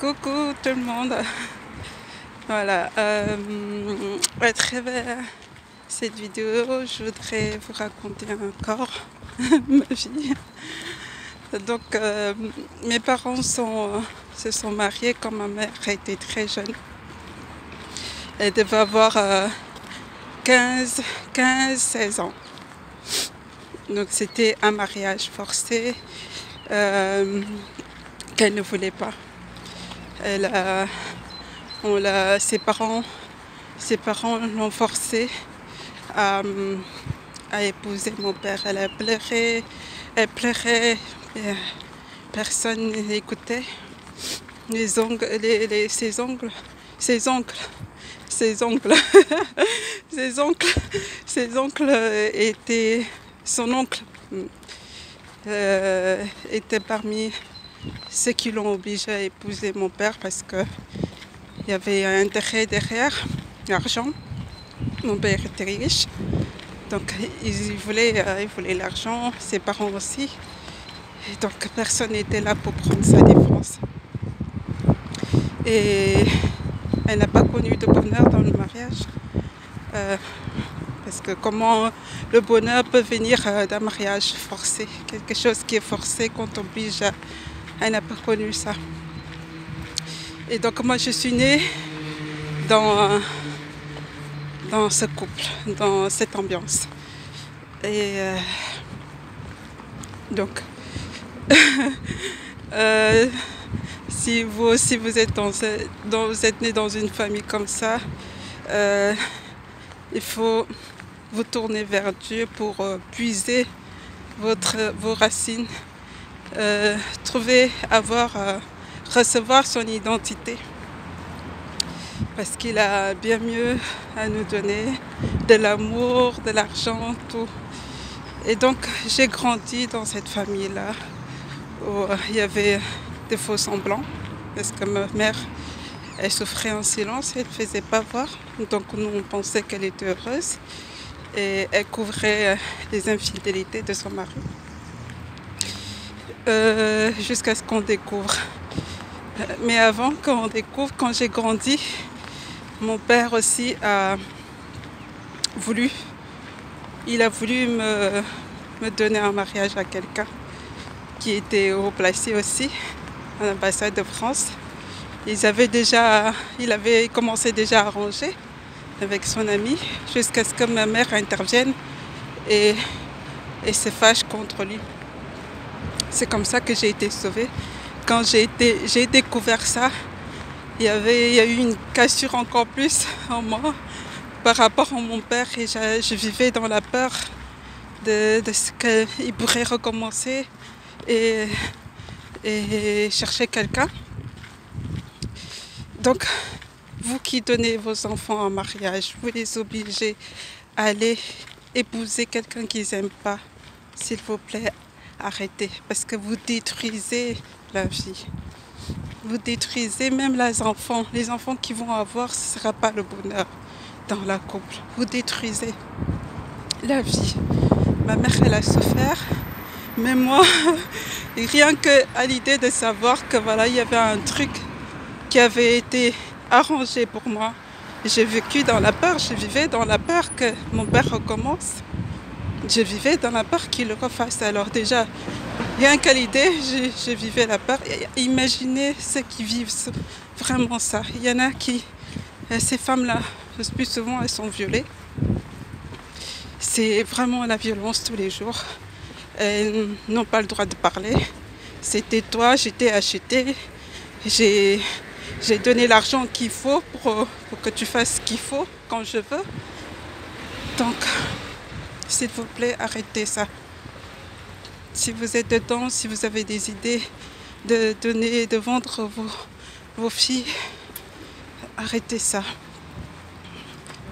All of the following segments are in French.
Coucou tout le monde. Voilà, à travers cette vidéo, je voudrais vous raconter encore ma vie. Donc, mes parents se sont mariés quand ma mère était très jeune. Elle devait avoir 16 ans. Donc, c'était un mariage forcé qu'elle ne voulait pas. Ses parents l'ont forcée à épouser mon père. Elle pleurait, et personne n'écoutait. Ses oncles, étaient, son oncle était parmi ceux qui l'ont obligé à épouser mon père parce qu'il y avait un intérêt derrière, l'argent. Mon père était riche, donc il voulait l'argent, ses parents aussi. Et donc personne n'était là pour prendre sa défense. Et elle n'a pas connu de bonheur dans le mariage. Parce que comment le bonheur peut venir d'un mariage forcé, quelque chose qui est forcé qu'on t'oblige à... Elle n'a pas connu ça. Et donc moi je suis née dans ce couple, dans cette ambiance. Et donc, si vous aussi vous êtes né dans une famille comme ça, il faut vous tourner vers Dieu pour puiser vos racines, recevoir son identité. Parce qu'il a bien mieux à nous donner, de l'amour, de l'argent, tout. Et donc j'ai grandi dans cette famille-là, où il y avait des faux semblants, parce que ma mère, elle souffrait en silence, elle ne faisait pas voir. Donc nous, on pensait qu'elle était heureuse, et elle couvrait les infidélités de son mari. Jusqu'à ce qu'on découvre. Mais avant qu'on découvre, quand j'ai grandi, mon père aussi il a voulu me donner en mariage à quelqu'un qui était haut placé aussi, à l'ambassade de France. Il avait commencé déjà à arranger avec son ami, jusqu'à ce que ma mère intervienne et se fâche contre lui. C'est comme ça que j'ai été sauvée. Quand j'ai découvert ça, il y a eu une cassure encore plus en moi par rapport à mon père, et je vivais dans la peur de ce qu'il pourrait recommencer et chercher quelqu'un. Donc, vous qui donnez vos enfants en mariage, vous les obligez à aller épouser quelqu'un qu'ils n'aiment pas, s'il vous plaît, arrêtez, parce que vous détruisez la vie. Vous détruisez même les enfants. Les enfants qu'ils vont avoir, ce ne sera pas le bonheur dans la couple. Vous détruisez la vie. Ma mère, elle a souffert, mais moi, rien qu'à l'idée de savoir que voilà, il y avait un truc qui avait été arrangé pour moi. J'ai vécu dans la peur, je vivais dans la peur que mon père recommence. Je vivais dans la peur qu'il le refasse. Alors déjà, rien qu'à l'idée, je vivais la peur. Imaginez ceux qui vivent vraiment ça. Il y en a qui, ces femmes-là, le plus souvent, elles sont violées. C'est vraiment la violence tous les jours. Elles n'ont pas le droit de parler. C'était toi, j'étais acheté. J'ai donné l'argent qu'il faut pour que tu fasses ce qu'il faut quand je veux. Donc, s'il vous plaît, arrêtez ça. Si vous êtes dedans, si vous avez des idées de vendre vos filles, arrêtez ça.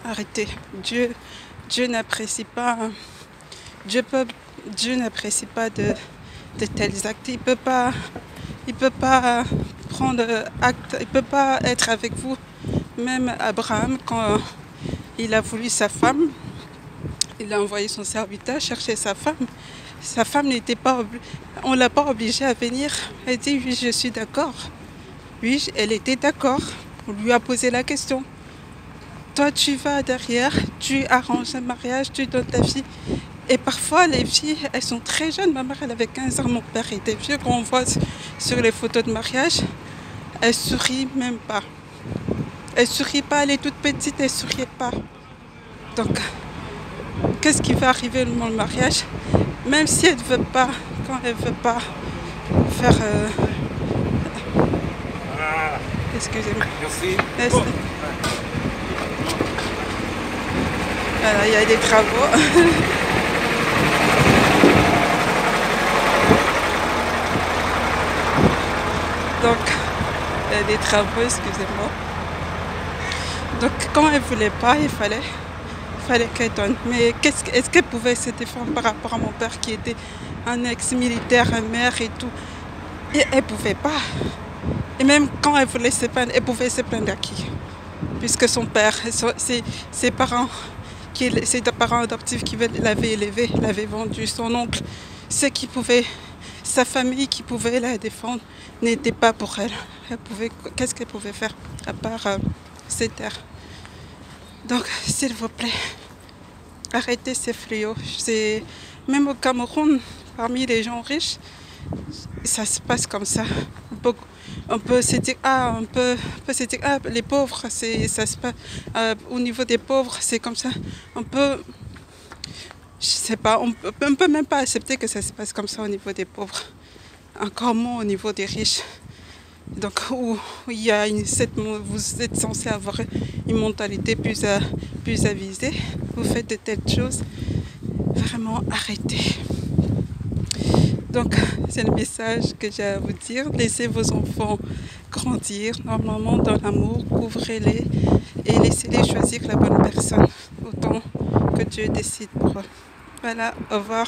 Arrêtez. Dieu n'apprécie pas. Dieu n'apprécie pas de tels actes. Il peut pas prendre acte. Il peut pas être avec vous. Même Abraham, quand il a voulu sa femme, il a envoyé son serviteur chercher sa femme. On ne l'a pas obligée à venir. Elle dit oui, je suis d'accord. Oui, elle était d'accord. On lui a posé la question. Toi, tu vas derrière, tu arranges un mariage, tu donnes ta fille. Et parfois, les filles, elles sont très jeunes. Ma mère, elle avait 15 ans, mon père était vieux. Quand on voit sur les photos de mariage, elle sourit même pas. Elle sourit pas, elle est toute petite, elle souriait pas. Donc, qu'est-ce qui va arriver dans le mariage? Même si elle veut pas, quand elle veut pas faire... excusez-moi. Merci. Merci. Voilà, il y a des travaux. Donc, il y a des travaux, excusez-moi. Donc, quand elle voulait pas, fallait qu'elle donne. Mais est-ce qu'elle pouvait se défendre par rapport à mon père qui était un ex-militaire, un maire et tout? Et elle pouvait pas. Et même quand elle voulait se plaindre, elle pouvait se plaindre à qui? Puisque son père, ses parents, ses parents adoptifs qui l'avaient élevé, l'avaient vendu, son oncle, ceux qui pouvaient, sa famille qui pouvait la défendre, n'était pas pour elle. Qu'est-ce qu'elle pouvait faire à part se taire? Donc, s'il vous plaît, arrêtez ces fléaux. Même au Cameroun, parmi les gens riches, ça se passe comme ça. On peut se dire, les pauvres, ça se passe. Au niveau des pauvres, c'est comme ça. Je sais pas, on peut même pas accepter que ça se passe comme ça au niveau des pauvres. Encore moins au niveau des riches. Donc, où il y a vous êtes censé avoir une mentalité plus avisée. Vous faites de telles choses. Vraiment, arrêtez. Donc, c'est le message que j'ai à vous dire. Laissez vos enfants grandir normalement dans l'amour, couvrez-les et laissez-les choisir la bonne personne autant que Dieu décide pour eux. Voilà, au revoir.